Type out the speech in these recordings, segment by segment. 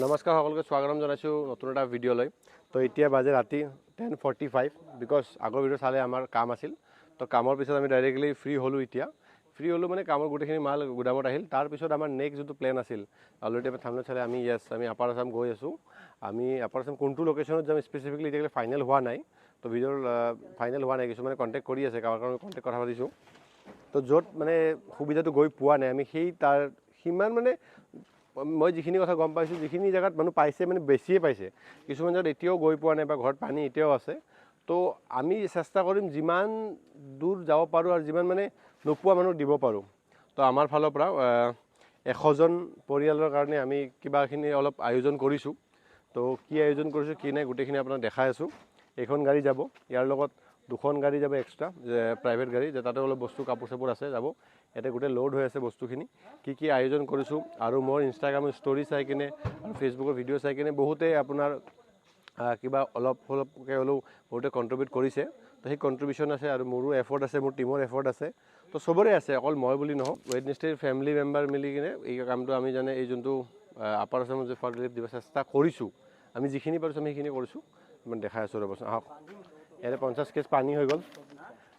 নমস্কাৰ সকলোকে স্বাগতম জনাইছোঁ নতুন এটা ভিডিঅ'লৈ। তো এতিয়া বাজে ৰাতি 10:45 বিকজ আগৰ ভিডিঅ' চালে আমাৰ কাম আছিল। তো কামৰ পিছত আমি ডাইৰেক্টলি ফ্ৰী হ'লোঁ। এতিয়া ফ্ৰী হ'লোঁ মানে কামৰ গোটেইখিনি মাল গুদামত আহিল। তাৰপিছত আমাৰ নেক্সট যোনটো প্লেন আছিল, অলৰেডি আমি থামনেলত চালে আমি আমি আপাৰ আছাম গৈ আছোঁ। আমি আপাৰ আছাম কোনটো লোকেশ্যনত যাম স্পেচিফিকলি এতিয়ালৈকে ফাইনেল হোৱা নাই। তো ভিডিঅ'ৰ ফাইনেল হোৱা নাই, কিছুমানে কণ্টেক্ট কৰি আছে, কাৰোবাৰ কাৰণে কণ্টেক্ট কথা পাতিছোঁ। তো য'ত মানে সুবিধাটো গৈ পোৱা নাই আমি সেই তাৰ সিমান মানে মই যিখিনি কথা গম পাইছোঁ, যিখিনি জেগাত মানুহ পাইছে মানে বেছিয়ে পাইছে, কিছুমান জেগাত এতিয়াও গৈ পোৱা নাই বা ঘৰত পানী এতিয়াও আছে। তো আমি চেষ্টা কৰিম যিমান দূৰ যাব পাৰোঁ আৰু যিমান মানে নোপোৱা মানুহ দিব পাৰোঁ। তো আমাৰ ফালৰ পৰা 100জন পৰিয়ালৰ কাৰণে আমি কিবাখিনি অলপ আয়োজন কৰিছোঁ। তো কি আয়োজন কৰিছোঁ কি নাই গোটেইখিনি আপোনাক দেখাই আছোঁ। এইখন গাড়ী যাব, ইয়াৰ লগত 2খন গাড়ী যাব এক্সট্ৰা, প্ৰাইভেট গাড়ী, যে তাতে অলপ বস্তু কাপোৰ চাপোৰ আছে যাব। ইয়াতে গোটেই লোড হৈ আছে বস্তুখিনি। কি আয়োজন কৰিছোঁ আৰু মোৰ ইনষ্টাগ্ৰামৰ ষ্টৰি চাই কিনে আৰু ফেচবুকৰ ভিডিঅ' চাই কিনে বহুতে আপোনাৰ কিবা অলপকৈ হ'লেও বহুতে কণ্ট্ৰিবিউট কৰিছে। তো সেই কণ্ট্ৰিবিউশ্যন আছে আৰু মোৰো এফৰ্ট আছে, মোৰ টীমৰ এফৰ্ট আছে। তো চবৰে আছে, অকল মই বুলি নহয়। ৱেডনেছডেৰ ফেমিলি মেম্বাৰ মিলি কিনে এই কামটো আমি জানে এই যোনটো আপাৰ আছামত যে ফ্লাড ৰিলিফ দিব চেষ্টা কৰিছোঁ, আমি যিখিনি পাৰিছোঁ আমি সেইখিনি কৰিছোঁ। মানে দেখাই আছোঁ ৰ'বচোন, আহক। ইয়াতে 50 কেছ পানী হৈ গ'ল।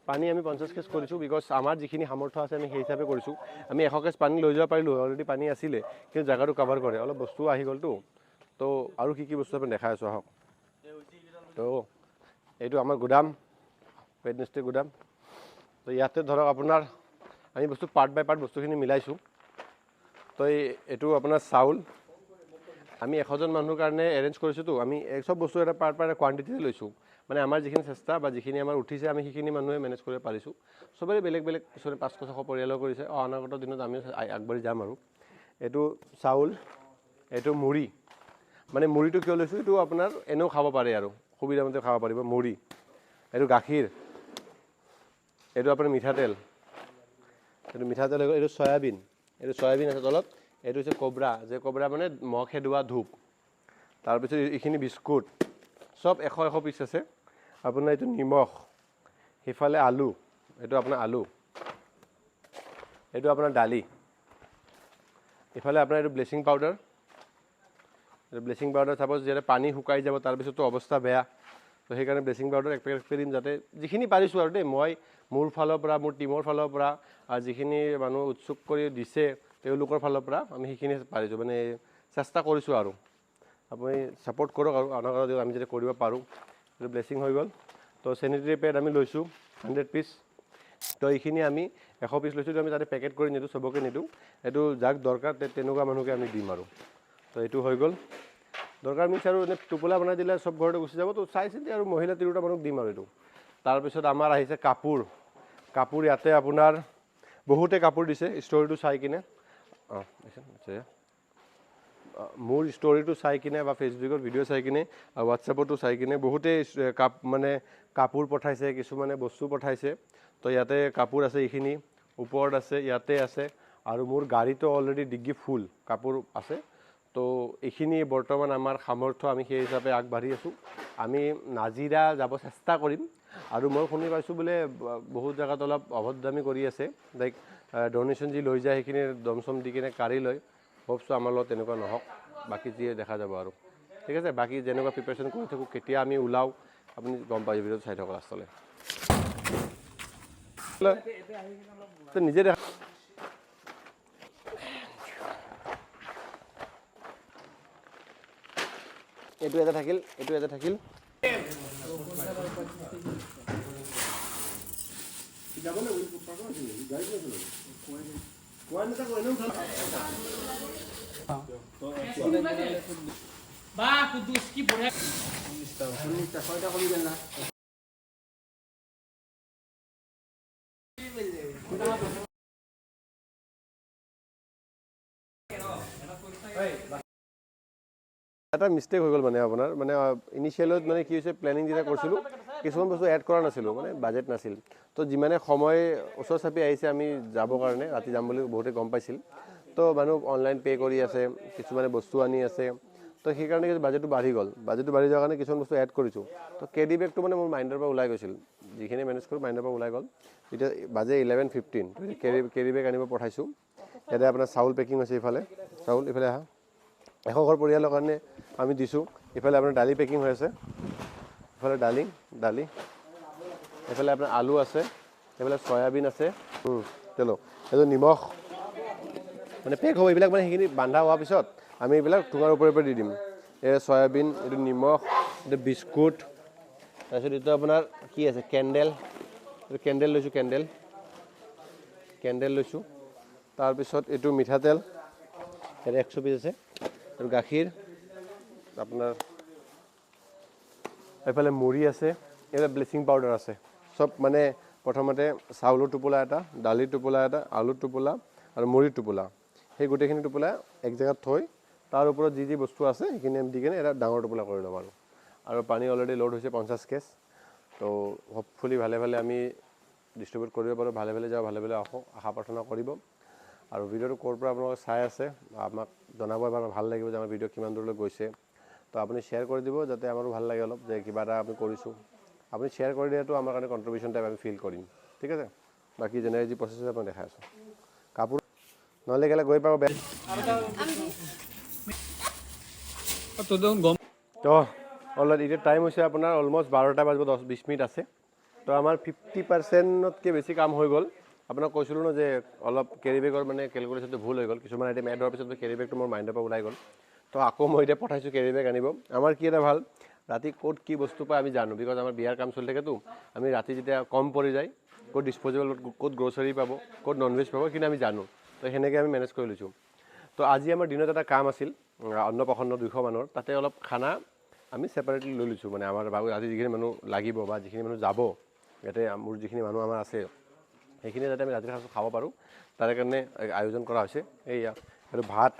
পানী আমি 50 কেছ কৰিছোঁ বিকজ আমাৰ যিখিনি সামৰ্থ্য আছে আমি সেই হিচাপে কৰিছোঁ। আমি 100 কেছ পানী লৈ যাব পাৰিলোঁ, অলৰেডি পানী আছিলে, কিন্তু জেগাটো কাভাৰ কৰে, অলপ বস্তু আহি গ'লতো। তো আৰু কি বস্তু আমি দেখাই আছোঁ, আহক। তো এইটো আমাৰ গুদাম, ৱেডনেছডে গুদাম। তো ইয়াতে ধৰক আপোনাৰ আমি বস্তু পাৰ্ট বাই পাৰ্ট বস্তুখিনি মিলাইছোঁ। তো এইটো আপোনাৰ চাউল আমি 100জন মানুহৰ কাৰণে এৰেঞ্জ কৰিছোঁতো, আমি চব বস্তু এটা পাৰ্ট কোৱান্টিটিতে লৈছোঁ। মানে আমাৰ যিখিনি চেষ্টা বা যিখিনি আমাৰ উঠিছে আমি সেইখিনি মানুহে মেনেজ কৰিব পাৰিছোঁ। চবৰে বেলেগ কিছুমানে 500-600 পৰিয়ালো কৰিছে। অনাগত দিনত আমি আগবাঢ়ি যাম আৰু। এইটো চাউল, এইটো মুড়ি, মানে মুড়িটো কিয় লৈছোঁ, এইটো আপোনাৰ এনেও খাব পাৰে আৰু সুবিধামতে খাব পাৰিব মুড়ি। এইটো গাখীৰ, এইটো আপোনাৰ মিঠাতেল, এইটো চয়াবিন, আছে তলত। এইটো হৈছে কবৰা, যে কবৰা মানে মহ খেদোৱা ধূপ। তাৰপিছত এইখিনি বিস্কুট, চব 100 পিচ আছে। আপোনাৰ এইটো নিমখ, সিফালে আলু, এইটো আপোনাৰ আলু, এইটো আপোনাৰ দালি, ইফালে আপোনাৰ এইটো ব্লিচিং পাউডাৰ। ব্লিচিং পাউডাৰ চাপ'জ যেতিয়া পানী শুকাই যাব তাৰপিছতো অৱস্থা বেয়া, তো সেইকাৰণে ব্লিচিং পাউডাৰ এক পেকেট দিম, যাতে যিখিনি পাৰিছোঁ আৰু দেই, মই মোৰ ফালৰ পৰা, মোৰ টীমৰ ফালৰ পৰা, আৰু যিখিনি মানুহ উৎসুক কৰি দিছে তেওঁলোকৰ ফালৰ পৰা আমি সেইখিনি পাৰিছোঁ, মানে চেষ্টা কৰিছোঁ আৰু আপুনি ছাপোৰ্ট কৰক আৰু অনাগত আমি যদি কৰিব পাৰোঁ। এইটো ব্লেচিং হৈ গ'ল। তো চেনিটেৰী পেড আমি লৈছোঁ 100 পিচ। তো এইখিনি আমি 100 পিচ লৈছোঁ, আমি তাতে পেকেট কৰি নিদিওঁ, চবকে নিদিওঁ, এইটো যাক দৰকাৰ তেনেকুৱা মানুহকে আমি দিম আৰু। তো এইটো হৈ গ'ল। দৰকাৰ মিনছ আৰু এনে টোপোলা বনাই দিলে চব ঘৰতে গুচি যাব, তো চাই চিতি আৰু মহিলা 3টা মানুহক দিম আৰু এইটো। তাৰপিছত আমাৰ আহিছে কাপোৰ। ইয়াতে আপোনাৰ বহুতে কাপোৰ দিছে ষ্টৰিটো চাই কিনে। মোৰ ষ্টৰিটো চাই কিনে বা ফেচবুকৰ ভিডিঅ' চাই কিনে, হোৱাটছএপতো চাই কিনে বহুতেই কাপোৰ পঠাইছে, কিছুমানে বস্তু পঠাইছে। তো ইয়াতে কাপোৰ আছে, এইখিনি ওপৰত আছে, ইয়াতে আছে, আৰু মোৰ গাড়ীটো অলৰেডি ডিগ্গি ফুল কাপোৰ আছে। তো এইখিনি বৰ্তমান আমাৰ সামৰ্থ্য, আমি সেই হিচাপে আগবাঢ়ি আছোঁ। আমি নাজিৰা যাব চেষ্টা কৰিম। আৰু মই শুনি পাইছোঁ বোলে বহুত জেগাত অলপ অভদ্ৰামি কৰি আছে, লাইক ডনেশ্যন যি লৈ যায় সেইখিনি দম চম দি কিনে কাঢ়ি লয়। হোপছ আমাৰ লগত তেনেকুৱা নহওক, বাকী যিয়ে দেখা যাব আৰু। ঠিক আছে, বাকী যেনেকুৱা প্ৰিপেৰেশ্যন কৰি থাকোঁ, কেতিয়া আমি ওলাওঁ আপুনি গম পাই, ভিডিঅ'টো চাই থাকক লাষ্টলৈ। নিজে দেখা এইটো এটা থাকিল, এইটো এটা থাকিল। এটা মিষ্টেক হৈ গ'ল মানে আপোনাৰ, মানে ইনিচিয়েলত মানে কি হৈছে, প্লেনিং যেতিয়া কৰিছিলোঁ কিছুমান বস্তু এড কৰা নাছিলোঁ, মানে বাজেট নাছিল। তো যিমানে সময় ওচৰ চাপি আহিছে আমি যাবৰ কাৰণে, ৰাতি যাম বুলি বহুতে গম পাইছিল। তো মানুহ অনলাইন পে' কৰি আছে, কিছুমানে বস্তু আনি আছে। তো সেইকাৰণে বাজেটটো বাঢ়ি গ'ল। বাজেটটো বাঢ়ি যোৱাৰ কাৰণে কিছুমান বস্তু এড কৰিছোঁ। তো কেৰি বেগটো মানে মোৰ মাইণ্ডৰ পৰা ওলাই গৈছিল, যিখিনি মেনেজ কৰোঁ মাইণ্ডৰ পৰা ওলাই গ'ল। এতিয়া বাজে 11:15 কেৰি বেগ আনিব পঠাইছোঁ। ইয়াতে আপোনাৰ চাউল পেকিং হৈছে, ইফালে চাউল, ইফালে আহা 100 ঘৰ পৰিয়ালৰ কাৰণে আমি দিছোঁ। ইফালে আপোনাৰ দালি পেকিং হৈ আছে, ইফালে দালি, এইফালে আপোনাৰ আলু আছে, এইফালে চয়াবিন আছে, চলো এইটো নিমখ মানে পেক হ'ব। এইবিলাক মানে সেইখিনি বান্ধা হোৱাৰ পিছত আমি এইবিলাক টুঙাৰ ওপৰে দি দিম। এই চয়াবিন, এইটো নিমখ, এইটো বিস্কুট, তাৰপিছত এইটো আপোনাৰ কি আছে কেণ্ডেল, এইটো কেণ্ডেল লৈছোঁ। তাৰপিছত এইটো মিঠাতেল, ইয়াতে 100 পিচ আছে, আৰু গাখীৰ আপোনাৰ, এইফালে মুড়ি আছে, এইফালে ব্লিচিং পাউডাৰ আছে। চব মানে প্ৰথমতে চাউলৰ টোপোলা এটা, দালিৰ টোপোলা এটা, আলুৰ টোপোলা আৰু মুড়িৰ টোপোলা, সেই গোটেইখিনি টোপোলা এক জেগাত থৈ তাৰ ওপৰত যি বস্তু আছে সেইখিনি দি কিনে এটা ডাঙৰ টোপোলা কৰি ল'ম। আৰু পানী অলৰেডি লোড হৈছে 50 কেছ। তো হোপফুলি ভালে আমি ডিষ্ট্ৰিবিউট কৰিব পাৰোঁ, ভালে যাওঁ, ভালে আহোঁ, আশা প্ৰাৰ্থনা কৰিব। আৰু ভিডিঅ'টো ক'ৰ পৰা আপোনালোকে চাই আছে আমাক জনাব, এবাৰ ভাল লাগিব যে আমাৰ ভিডিঅ' কিমান দূৰলৈ গৈছে। তো আপুনি শ্বেয়াৰ কৰি দিব, যাতে আমাৰো ভাল লাগে অলপ যে কিবা এটা আমি কৰিছোঁ। আপুনি শ্বেয়াৰ কৰি দিয়াটো আমাৰ কাৰণে কণ্ট্ৰিবিউশ্যন টাইপ আমি ফিল কৰিম, ঠিক আছে। বাকী যেনেকৈ যি প্ৰচেছ আপোনাক দেখাই আছোঁ, কাপোৰ নহ'লে গ'লে গৈ পাব বেয়া। তো অলৰেডি এতিয়া টাইম হৈছে আপোনাৰ অলমষ্ট 12টা বাজিব 10-20 মিনিট আছে। তো আমাৰ 50%তকৈ বেছি কাম হৈ গ'ল। আপোনাক কৈছিলোঁ ন যে অলপ কেৰি বেগৰ মানে কেলকুলেশ্যনটো ভুল হৈ গ'ল। কিছুমান আইটেম এড হোৱাৰ পিছত কেৰি বেগটো মোৰ মাইণ্ডৰ পৰা ওলাই গ'ল। তো আকৌ মই এতিয়া পঠাইছোঁ কেৰি বেগ আনিব। আমাৰ কি এটা ভাল, ৰাতি ক'ত কি বস্তু পায় আমি জানো, বিকজ আমাৰ বিয়াৰ কাম চলি থাকেতো। আমি ৰাতি যেতিয়া কম পৰি যায়, ক'ত ডিছপ'জেবল, ক'ত গ্ৰ'চাৰী পাব, ক'ত ননভেজ পাব, সেইখিনি আমি জানো। তো সেনেকৈ আমি মেনেজ কৰি লৈছোঁ। তো আজি আমাৰ দিনত এটা কাম আছিল, অন্নপ্ৰাশন 200 মানুহৰ, তাতে অলপ খানা আমি ছেপাৰেটলি লৈ লৈছোঁ। মানে আমাৰ আজি যিখিনি মানুহ লাগিব বা যিখিনি মানুহ যাব, ইয়াতে মোৰ যিখিনি মানুহ আমাৰ আছে সেইখিনি যাতে আমি ৰাতিৰ সাঁজটো খাব পাৰোঁ, তাৰে কাৰণে আয়োজন কৰা হৈছে। এইয়া আৰু ভাত,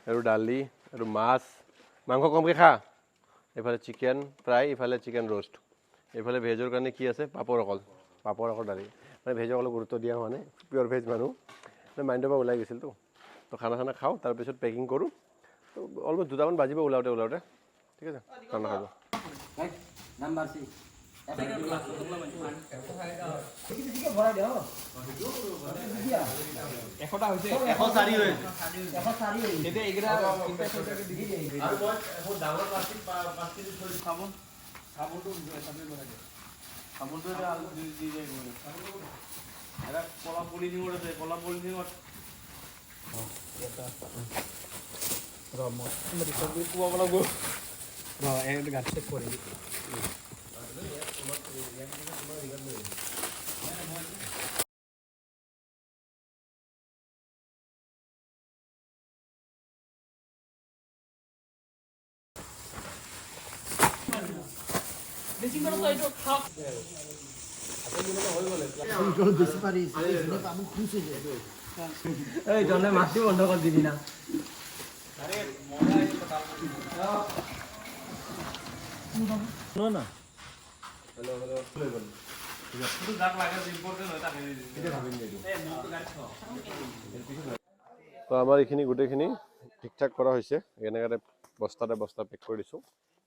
আৰু দালি, আৰু মাছ, মাংস কমকৈ খা, এইফালে চিকেন ফ্ৰাই, ইফালে চিকেন ৰ'ষ্ট, এইফালে ভেজৰ কাৰণে কি আছে পাপৰ অকল দালি। মানে ভেজক অলপ গুৰুত্ব দিয়া হোৱা নাই, পিয়'ৰ ভেজ মানুহ, মাইণ্ডৰ পৰা ওলাই গৈছিলতো। তো খানা খাওঁ, তাৰপিছত পেকিং কৰোঁ। তো অলমষ্ট 2টামান বাজিব ওলাওঁতে, ঠিক আছে। খানা খাব মাতৃ বন্ধ কৰি দিবি না। তো আমাৰ এইখিনি গোটেইখিনি ঠিক ঠাক কৰা হৈছে। এনেকৈ বস্তা পেক কৰি দিছোঁ।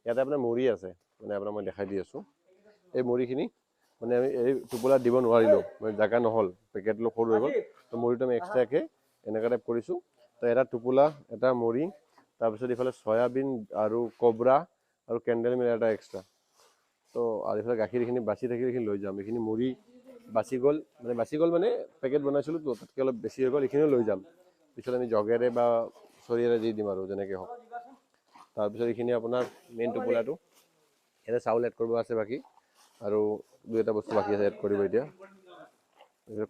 ইয়াতে আপোনাৰ মুড়ি আছে, মানে আপোনাক মই দেখাই দি আছোঁ। এই মুড়িখিনি মানে আমি এই টোপোলাত দিব নোৱাৰিলোঁ, মানে জেগা নহ'ল, পেকেট অলপ সৰু হৈ গ'ল। তো মুড়িটো আমি এক্সট্ৰাকৈ এনেকুৱা টাইপ কৰিছোঁ। তো এটা টোপোলা, এটা মুড়ি, তাৰপিছত ইফালে চয়াবিন আৰু কবৰা আৰু কেণ্ডেল মিলাই এটা এক্সট্ৰা। তো আৰু এইফালে গাখীৰখিনি বাচি থাকিলে এইখিনি লৈ যাম। এইখিনি মুড়ি বাচি গ'ল মানে পেকেট বনাইছিলোঁ তো, তাতকৈ অলপ বেছি হৈ গ'ল, এইখিনিও লৈ যাম। পিছত আমি জগেৰে বা চৰিয়াৰে দি দিম আৰু যেনেকৈ হওক। তাৰপিছত এইখিনি আপোনাৰ মেইন টোপোলাটো, ইয়াতে চাউল এড কৰিব আছে বাকী, আৰু 2-এটা বস্তু বাকী আছে এড কৰিব এতিয়া।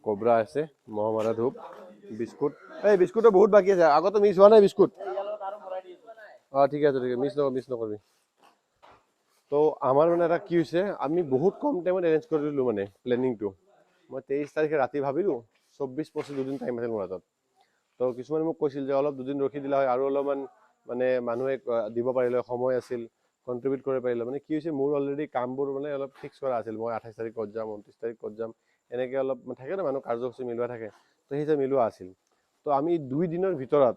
কবৰা আছে, মহ মাৰা ধূপ, বিস্কুট। এই বিস্কুটটো বহুত বাকী আছে, আগতে মিছ হোৱা নাই বিস্কুট। অঁ ঠিক আছে, মিছ নকৰিবি। তো আমাৰ মানে এটা কি হৈছে, আমি বহুত কম টাইমত এৰেঞ্জ কৰি দিলোঁ মানে প্লেনিংটো। মই 23 তাৰিখে ৰাতি ভাবিলোঁ, 24-25 দুদিন টাইম আছিল মোৰ হাতত। তো কিছুমানে মোক কৈছিল যে অলপ 2 দিন ৰখি দিলা হয়, আৰু অলপমান মানে মানুহে দিব পাৰিলে, সময় আছিল, কণ্ট্ৰিবিউট কৰিব পাৰিলে। মানে কি হৈছে, মোৰ অলৰেডি কামবোৰ মানে অলপ ফিক্স কৰা আছিল। মই 28 তাৰিখ ক'ত যাম, 29 তাৰিখ ক'ত যাম, এনেকৈ অলপ থাকে ন মানুহ কাৰ্যসূচী মিলোৱা থাকে। তো সেই যে মিলোৱা আছিল। তো আমি 2 দিনৰ ভিতৰত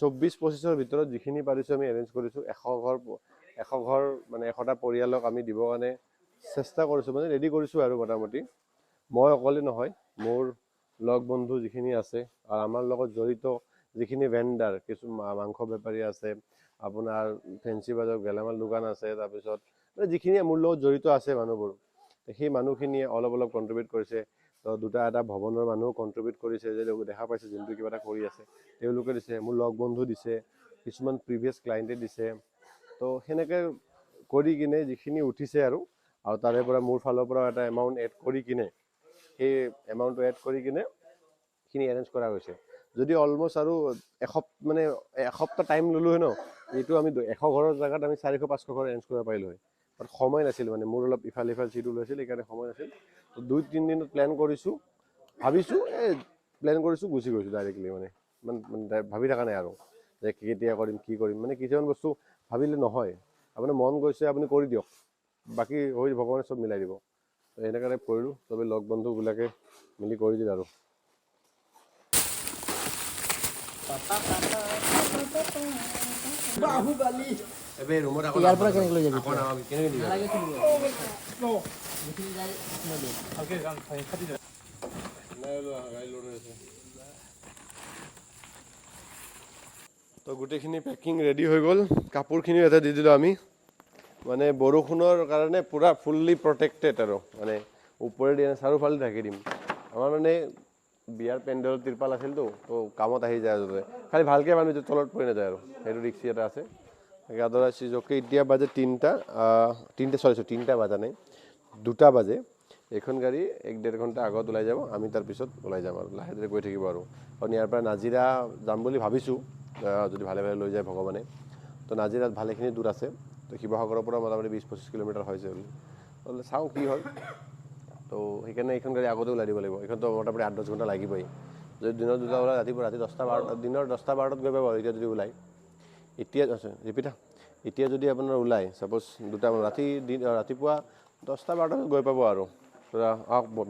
24-25ৰ ভিতৰত যিখিনি পাৰিছোঁ আমি এৰেঞ্জ কৰিছোঁ। 100 ঘৰ মানে 100টা পৰিয়ালক আমি দিবৰ কাৰণে চেষ্টা কৰিছোঁ মানে ৰেডি কৰিছোঁ আৰু মোটামুটি মই অকলে নহয় মোৰ লগ বন্ধু যিখিনি আছে আৰু আমাৰ লগত জড়িত যিখিনি ভেণ্ডাৰ কিছু মাংস বেপাৰী আছে আপোনাৰ ফেঞ্চি বজাৰ গেলামাল দোকান আছে তাৰপিছত মানে যিখিনি মোৰ লগত জড়িত আছে মানুহবোৰ সেই মানুহখিনিয়ে অলপ অলপ কণ্ট্ৰিবিউট কৰিছে তো দুটা এটা ভৱনৰ মানুহ কণ্ট্ৰিবিউট কৰিছে যে দেখা পাইছে যোনটো কিবা এটা কৰি আছে তেওঁলোকে দিছে মোৰ লগ বন্ধু দিছে কিছুমান প্ৰিভিয়াছ ক্লাইণ্টে দিছে তো সেনেকৈ কৰি কিনে যিখিনি উঠিছে আৰু তাৰে পৰা মোৰ ফালৰ পৰা এটা এমাউণ্ট এড কৰি কিনে সেই এমাউণ্টটো এড কৰি কিনে সেইখিনি এৰেঞ্জ কৰা হৈছে যদি অলমষ্ট আৰু এসপ্তাহ টাইম ল'লোঁ হয় ন এইটো আমি 100 ঘৰৰ জেগাত আমি 400-500 ঘৰ এৰেঞ্জ কৰিব পাৰিলোঁ হয় বাট সময় নাছিল মানে মোৰ অলপ ইফাল চিডুল হৈছিল সেইকাৰণে সময় নাছিল তো 2-3 দিনত প্লেন কৰিছোঁ ভাবিছোঁ প্লেন কৰিছোঁ গুচি গৈছোঁ ডাইৰেক্টলি মানে ভাবি থকা নাই আৰু যে কেতিয়া কৰিম কি কৰিম মানে কিছুমান বস্তু ভাবিলে নহয় আপোনাৰ মন গৈছে আপুনি কৰি দিয়ক বাকী হৈ ভগৱানে চব মিলাই দিব তো এনেকৈ কৰিলোঁ চবেই লগ বন্ধুবিলাকে মিলি কৰি দিল আৰু এবে ৰুমত আকৌ ইয়াৰ পৰা কেনেকৈ লৈ যাবি কেনেকৈ দিবি তো গোটেইখিনি পেকিং ৰেডি হৈ গ'ল কাপোৰখিনি ইয়াতে দি দিলোঁ আমি মানে বৰষুণৰ কাৰণে পুৰা ফুল্লি প্ৰটেক্টেড আৰু মানে ওপৰেদি চাৰিওফালে ঢাকি দিম আমাৰ মানে বিয়াৰ পেণ্ডেলৰ তিৰপাল আছিলতো তো কামত আহি যায় যাতে খালি ভালকৈ মানুহ তলত পৰি নাযায় আৰু সেইটো ৰিক্সি এটা আছে গাদৰা চিজকে এতিয়া বাজে 3টা বাজা নাই 2টা বাজে এইখন গাড়ী 1-1.5 ঘণ্টা আগত ওলাই যাব আমি তাৰপিছত ওলাই যাম আৰু লাহে ধীৰে গৈ থাকিব আৰু ইয়াৰ পৰা নাজিৰা যাম বুলি ভাবিছোঁ যদি ভালে ভালে লৈ যায় ভগৱানে তো নাজিৰাত ভালেখিনি দূৰ আছে তো শিৱসাগৰৰ পৰা মোটামুটি 20-25 কিলোমিটাৰ হৈছে বুলি চাওঁ কি হয় তো সেইকাৰণে এইখন গাড়ী আগতে ওলাই দিব লাগিব এইখনতো মোটামুটি 8-10 ঘণ্টা লাগিবই যদি দিনৰ 2টা ওলাই ৰাতিপুৱা ৰাতি 10টা-12টা দিনৰ 10টা-12টাত গৈ পাব এতিয়া যদি ওলাই এতিয়া ৰিপিটা এতিয়া যদি আপোনাৰ ওলাই ছাপ'জ 2টা ৰাতিপুৱা 10টা-12টাত গৈ পাব আৰু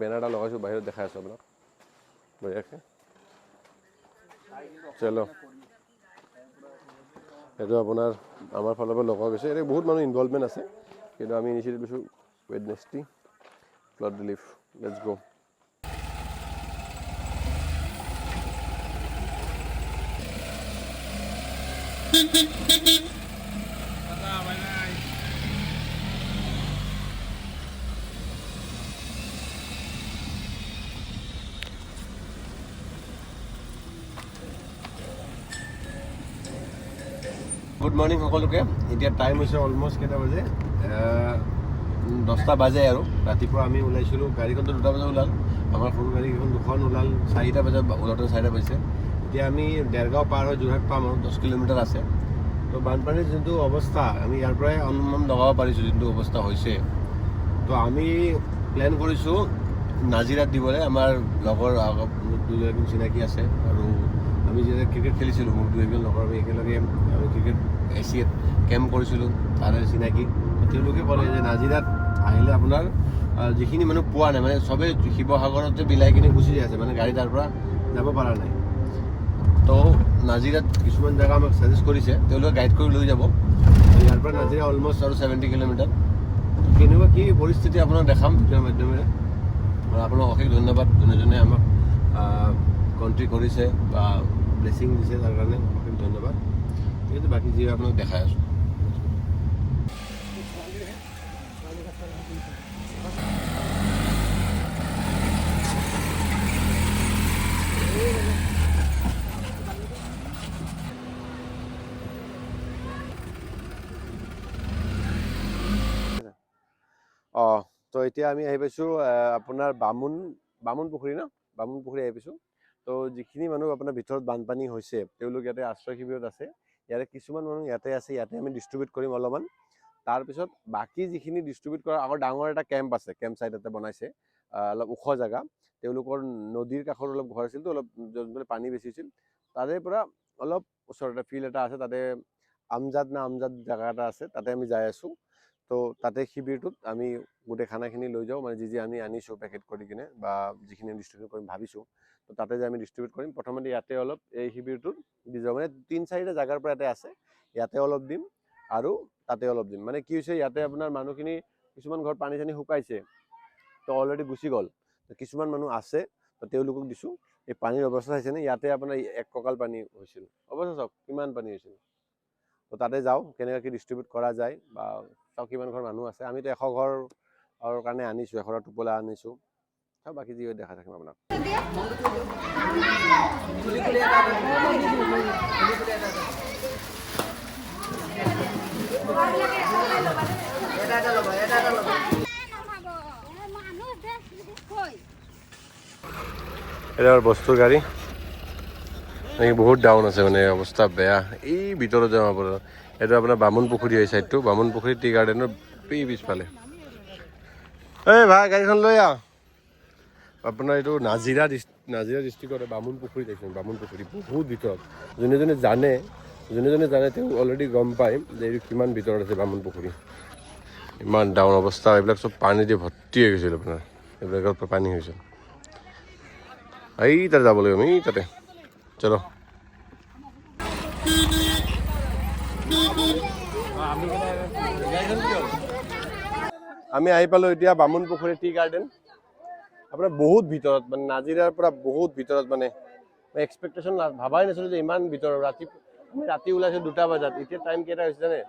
বেনাৰ এটা লগাইছোঁ বাহিৰত দেখাই আছোঁ আপোনাক বঢ়িয়াকৈ চলো সেইটো আপোনাৰ আমাৰ ফালৰ পৰা লগোৱা গৈছে এতিয়া বহুত মানুহ ইনভলভমেণ্ট আছে কিন্তু আমি ইনিচিয়েটিভ লৈছোঁ ৱেডনেছডে ফ্লাড ৰিলিফ লেটছ গ' গুড মৰ্ণিং সকলোকে এতিয়া টাইম হৈছে অলমষ্ট কেইটা বাজে 10টা বাজে আৰু ৰাতিপুৱা আমি ওলাইছিলোঁ গাড়ীখনটো 2টা বজাত ওলাল আমাৰ সৰু গাড়ীকেইখন 2খন ওলাল 4টা বজাত ওলাওঁতে 4টা বাজিছে এতিয়া আমি দেৰগাঁও পাৰ হৈ যোৰহাট পাম আৰু 10 কিলোমিটাৰ আছে তো বানপানীৰ যোনটো অৱস্থা আমি ইয়াৰ পৰাই অনুমান লগাব পাৰিছোঁ যোনটো অৱস্থা হৈছে তো আমি প্লেন কৰিছোঁ নাজিৰাত দিবলৈ আমাৰ লগৰ দুজন চিনাকি আছে আৰু আমি যেতিয়া ক্ৰিকেট খেলিছিলোঁ মোৰ 2জন লগৰ আমি একেলগে আমি ক্ৰিকেট এছিয়াত কেম্প কৰিছিলোঁ তাৰে চিনাকি তেওঁলোকে ক'লে যে নাজিৰাত আহিলে আপোনাৰ যিখিনি মানুহ পোৱা নাই মানে চবেই শিৱসাগৰতে বিলাই কিনে গুচি আছে মানে গাড়ী তাৰ পৰা যাব পৰা নাই তো নাজিৰাত কিছুমান জেগা আমাক ছাজেষ্ট কৰিছে তেওঁলোকে গাইড কৰি লৈ যাব ইয়াৰ পৰা নাজিৰা অলমষ্ট আৰু 70 কিলোমিটাৰ কেনেকুৱা কি পৰিস্থিতি আপোনাক দেখাম ভিডিঅ'ৰ মাধ্যমেৰে আৰু আপোনাক অশেষ ধন্যবাদ যোনে যোনে আমাক কণ্ট্ৰি কৰিছে বা ব্লেছিং দিছে তাৰ কাৰণে অশেষ ধন্যবাদ কিন্তু বাকী যি আপোনাক দেখাই আছোঁ তো এতিয়া আমি আহি পাইছোঁ আপোনাৰ বামুণ পুখুৰী বামুণ পুখুৰী আহি পাইছোঁ তো যিখিনি মানুহ আপোনাৰ ভিতৰত বানপানী হৈছে তেওঁলোক ইয়াতে আশ্ৰয় শিবিৰত আছে ইয়াতে কিছুমান মানুহ ইয়াতে আছে ইয়াতে আমি ডিষ্ট্ৰিবিউট কৰিম অলপমান তাৰপিছত বাকী যিখিনি ডিষ্ট্ৰিবিউট কৰা আগৰ ডাঙৰ এটা কেম্প আছে কেম্প চাইট এটা বনাইছে অলপ ওখ জেগা তেওঁলোকৰ নদীৰ কাষত অলপ ঘৰ আছিলতো অলপ যোনফালে পানী বেছি হৈছিল তাৰে পৰা অলপ ওচৰতে ফিল্ড এটা আছে তাতে আমজাদ জেগা এটা আছে তাতে আমি যাই আছোঁ তো তাতে শিবিৰটোত আমি গোটেই খানাখিনি লৈ যাওঁ মানে যি আমি আনিছোঁ পেকেট কৰি কিনে বা যিখিনি ডিষ্ট্ৰিবিউট কৰিম ভাবিছোঁ তো তাতে যে আমি ডিষ্ট্ৰিবিউট কৰিম প্ৰথমতে ইয়াতে অলপ এই শিবিৰটোত দি যাওঁ মানে 3-4টা জেগাৰ পৰা ইয়াতে আছে ইয়াতে অলপ দিম আৰু তাতে অলপ দিম মানে কি হৈছে ইয়াতে আপোনাৰ মানুহখিনি কিছুমান ঘৰত পানী চানী শুকাইছে তো অলৰেডি গুচি গ'ল, তো কিছুমান মানুহ আছে তো তেওঁলোকক দিছোঁ। এই পানীৰ অৱস্থা চাইছেনে, ইয়াতে আপোনাৰ 1 কঁকাল পানী হৈছিল, অৱস্থা চাওক কিমান পানী হৈছিল। তো তাতে যাওঁ কেনেকৈ কি ডিষ্ট্ৰিবিউট কৰা যায় বা চাওক কিমান ঘৰ মানুহ আছে। আমিতো 100 ঘৰৰ কাৰণে আনিছোঁ, 100টা টোপোলা আনিছোঁ। চাওক বাকী যি হয় দেখা থাকিম আপোনাক। এটা বস্তুৰ গাড়ী বহুত ডাউন আছে, মানে অৱস্থা বেয়া। এই ভিতৰত যাওঁ আপোনাৰ, এইটো আপোনাৰ বামুণ পুখুৰী হয় চাইডটো, বামুণ পুখুৰী টি গাৰ্ডেনৰ পিছফালে। এই ভাই গাড়ীখন লৈ আহ। আপোনাৰ এইটো নাজিৰা ডিষ্ট্ৰিক্টৰ বামুণ পুখুৰী দেখোন, বামুণ পুখুৰী বহুত ভিতৰত। যোনে যোনে জানে তেওঁ অলৰেডি গম পায় যে এইটো কিমান ভিতৰত আছে বামুণ পুখুৰী। ইমান ডাউন অৱস্থা, এইবিলাক চব পানী দি ভৰ্তি হৈ গৈছিল আপোনাৰ, এইবিলাকৰ পৰা পানী হৈছিল। এই তাতে যাব লাগিব, এই তাতে চলো। আমি আহি পালোঁ এতিয়া বামুণ পুখুৰী টি গাৰ্ডেন। আপোনাৰ বহুত ভিতৰত, মানে নাজিৰাৰ পৰা বহুত ভিতৰত, মানে এক্সপেক্টেশ্যন ভাবাই নাছিলোঁ যে ইমান ভিতৰত। ৰাতি ওলাইছোঁ 2টা বজাত, এতিয়া টাইম কেইটা হৈছে জানে?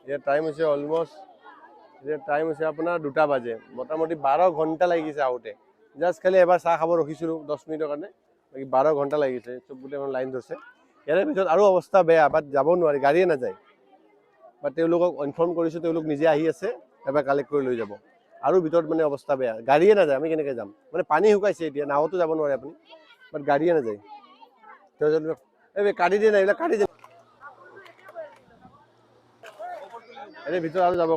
এতিয়া টাইম হৈছে অলমষ্ট, এতিয়া টাইম হৈছে আপোনাৰ 2টা বাজে। মোটামুটি 12 ঘণ্টা লাগিছে আহোঁতে। জাষ্ট খালি এবাৰ চাহ খাব ৰখিছিলোঁ 10 মিনিটৰ কাৰণে, বাকী 12 ঘণ্টা লাগিছে। চব গোটেই লাইন ধৰিছে। ইয়াৰে ভিতৰত আৰু অৱস্থা বেয়া, বাট যাব নোৱাৰি, গাড়ীয়ে নাযায়। বাট তেওঁলোকক ইনফৰ্ম কৰিছোঁ, তেওঁলোক নিজে আহি আছে, এবাৰ কালেক্ট কৰি লৈ যাব। আৰু ভিতৰত মানে অৱস্থা বেয়া, গাড়ীয়ে নাযায়, আমি কেনেকৈ যাম? মানে পানী শুকাইছে এতিয়া, নাওতো যাব নোৱাৰে আপুনি, বাট গাড়ীয়ে নাযায়। এই কাটি দিয়ে নাই, এইবিলাক কাটি দিয়ে। এনে ভিতৰত আৰু যাব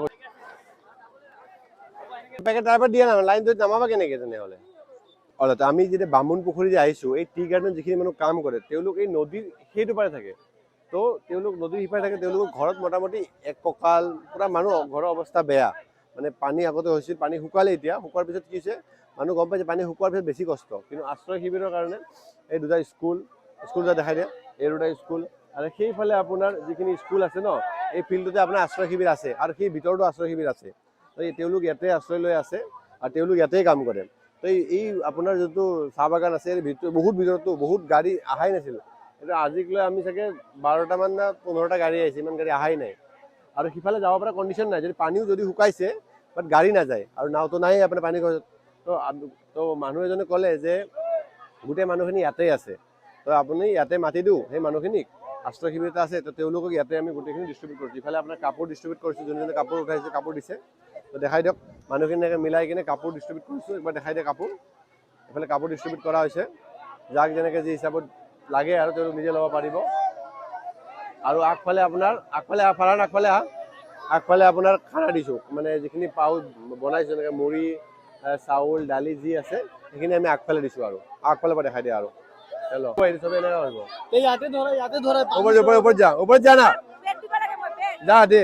পেকেট তাৰ পৰা দিয়া নাই, লাইন ধৰি নামাবা কেনেকৈ তেনেহ'লে? আমি যেতিয়া বামুণ পুখুৰী যে আহিছোঁ, এই টি গাৰ্ডেনত যিখিনি মানুহ কাম কৰে তেওঁলোক এই নদীৰ সেইটো পাৰে থাকে। তো তেওঁলোক নদীৰ সিপাৰে থাকে, তেওঁলোকৰ ঘৰত মোটামুটি 1 কঁকাল পূৰা মানুহ, ঘৰৰ অৱস্থা বেয়া। মানে পানী আগতে হৈছিল, পানী শুকালে, এতিয়া শুকোৱাৰ পিছত কি হৈছে মানুহ গম পাইছে পানী শুকোৱাৰ পিছত বেছি কষ্ট। কিন্তু আশ্ৰয় শিবিৰৰ কাৰণে এই 2টা স্কুল যে দেখাই দিয়ে, এই 2টা স্কুল, আৰু সেইফালে আপোনাৰ যিখিনি স্কুল আছে ন, এই ফিল্ডটোতে আপোনাৰ আশ্ৰয় শিবিৰ আছে, আৰু সেই ভিতৰতো আশ্ৰয় শিবিৰ আছে। তো তেওঁলোক ইয়াতে আশ্ৰয় লৈ আছে আৰু তেওঁলোক ইয়াতেই কাম কৰে। তো এই আপোনাৰ যোনটো চাহ বাগান আছে, বহুত ভিতৰতো বহুত গাড়ী অহাই নাছিল। এতিয়া আজিক লৈ আমি চাগে 12টামান না 15টা গাড়ী আহিছে, ইমান গাড়ী অহাই নাই। আৰু সিফালে যাব পৰা কণ্ডিশ্যন নাই, যদি পানীও যদি শুকাইছে, বাট গাড়ী নাযায়, আৰু নাওতো নাই আপোনাৰ পানী। তো মানুহ এজনে ক'লে যে গোটেই মানুহখিনি ইয়াতেই আছে, তো আপুনি ইয়াতে মাতি দিওঁ সেই মানুহখিনিক, আশ্ৰয় শিবিৰ এটা আছে, তো তেওঁলোকক ইয়াতে আমি গোটেইখিনি ডিষ্ট্ৰিবিউট কৰিছোঁ। ইফালে আপোনাৰ কাপোৰ ডিষ্ট্ৰিবিউট কৰিছোঁ, যোনে কাপোৰ উঠাইছে কাপোৰ দিছে। তো দেখাই দিয়ক, মানুহখিনি মিলাই কিনে কাপোৰ ডিষ্ট্ৰিবিউট কৰিছোঁ, একবাৰ দেখাই দিয়ে কাপোৰ। এইফালে কাপোৰ ডিষ্ট্ৰিবিউট কৰা হৈছে, যাক যেনেকৈ যি হিচাপত লাগে আৰু তেওঁলোক নিজে ল'ব পাৰিব। আৰু আগফালে আপোনাৰ খানা দিছোঁ, মানে যিখিনি পাওঁ বনাইছোঁ, যেনেকৈ মুড়ি, চাউল, দালি যি আছে সেইখিনি আমি আগফালে দিছোঁ। আৰু আগফালে পৰা দেখাই দিয়া আৰু চবে এনেকুৱা হ'ব। ওপৰত যা না, যা দে।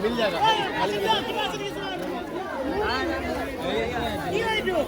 मिल जाएगा लाइन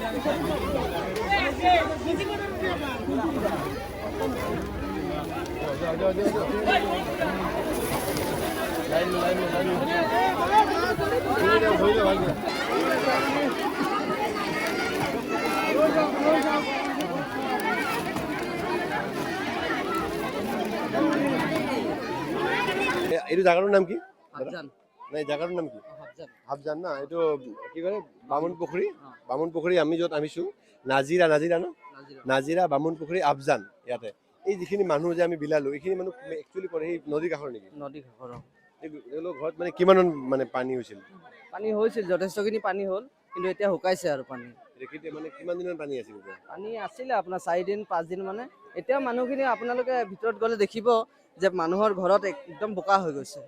এইটো জাগাটোৰ নাম কি? হাফজান নাই জাগাটোৰ নাম কি? হাফজান হাফজান না, এইটো কি কৰে বামুণ পুখুৰী। বামুণ পুখুৰী আমি য'ত আহিছোঁ নাজিৰা নাজিৰা ন, নাজিৰা বামুণ পুখুৰী আফজান ইয়াতে। এই যিখিনি মানুহ যে আমি বিলালো এইখিনি মানুহ একচুৱেলি কৰে সেই নদীৰ কাষৰ নেকি? নদী কাষৰ তেওঁলোকৰ ঘৰত মানে কিমান মানে পানী হৈছিল? পানী হৈছিল, যথেষ্টখিনি পানী হ'ল, কিন্তু এতিয়া শুকাইছে আৰু পানী। মানে কিমান দিনৰ পানী আছিল? পানী আছিলে আপোনাৰ 4 দিন 5 দিন মানে। এতিয়া মানুহখিনি আপোনালোকে ভিতৰত গ'লে দেখিব যে মানুহৰ ঘৰত একদম বোকা হৈ গৈছে,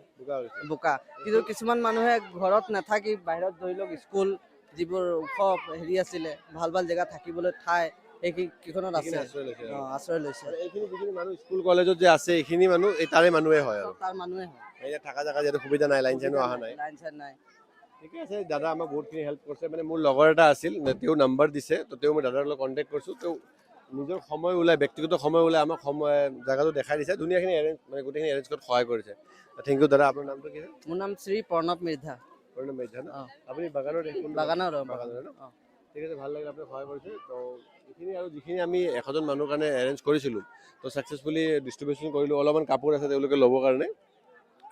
বোকা। কিন্তু কিছুমান মানুহে ঘৰত নাথাকি বাহিৰত ধৰি লওক স্কুল যিবোৰ ওখ হেৰি আছিলে ভাল ভাল জেগা থাকিবলৈ ঠাই সেইকেইখনত আছে, আশ্ৰয় লৈছে। এইখিনি যিখিনি মানুহ স্কুল কলেজত যে আছে এইখিনি মানুহ এই তাৰে মানুহে হয় আৰু তাৰ মানুহে হয়। এতিয়া থকা জেগা যিহেতু সুবিধা নাই, লাইন চাইনো অহা নাই। লাইন চাইন নাই। ঠিকে আছে, দাদা আমাক বহুতখিনি হেল্প কৰিছে। মানে মোৰ লগৰ এটা আছিল, তেওঁ নাম্বাৰ দিছে, তো তেওঁ মই দাদাৰ লগত কণ্টেক্ট কৰিছোঁ। তেওঁ নিজৰ সময় ওলাই, ব্যক্তিগত সময় ওলাই আমাক জেগাটো দেখাই দিছে, ধুনীয়াখিনি এৰেঞ্জ মানে গোটেইখিনি এৰেঞ্জ কৰাত সহায় কৰিছে। থেংক ইউ দাদা। আপোনাৰ নামটো কি? মোৰ নাম শ্ৰী প্ৰণৱ মিৰ্ধা। প্ৰণৱ মিৰ্ধা ন? আপুনি বাগানৰ ন? ঠিক আছে, ভাল লাগিল আপুনি সহায় কৰিছে। তো এইখিনি আৰু যিখিনি আমি 1000 মানুহৰ কাৰণে এৰেঞ্জ কৰিছিলোঁ, তো ছাকচেছফুলি ডিষ্ট্ৰিবিউশ্যন কৰিলোঁ। অলপমান কাপোৰ আছে তেওঁলোকে ল'বৰ কাৰণে,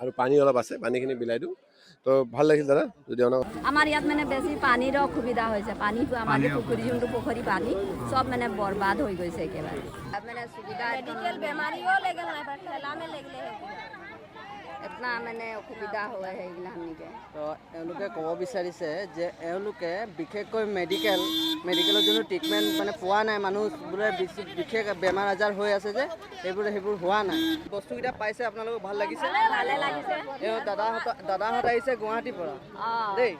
আৰু পানী অলপ আছে, পানীখিনি বিলাই দিওঁ। তো ভাল লাগিছিল দাদা যদি আমাৰ ইয়াত মানে বেছি পানীৰ অসুবিধা হৈছে। পানীটো আমাৰ পুখুৰী যোনটো পুখুৰী পানী চব মানে বৰবাদ হৈ গৈছে একেবাৰে। মানে সুবিধা মেডিকেল বেমাৰীও লাগিল নাই, ঠেলামে লাগিলে এটনা মানে অসুবিধা হয় সেইগিলা সেনেকৈ। তো এওঁলোকে ক'ব বিচাৰিছে যে এওঁলোকে বিশেষকৈ মেডিকেলৰ যোনটো ট্ৰিটমেণ্ট মানে পোৱা নাই, মানুহবোৰে বিশেষ বেমাৰ আজাৰ হৈ আছে যে সেইবোৰ হোৱা নাই। বস্তুকেইটা পাইছে আপোনালোকক ভাল লাগিছে? ভালে লাগিছে। দাদাহঁত আহিছে গুৱাহাটীৰ পৰা দেই।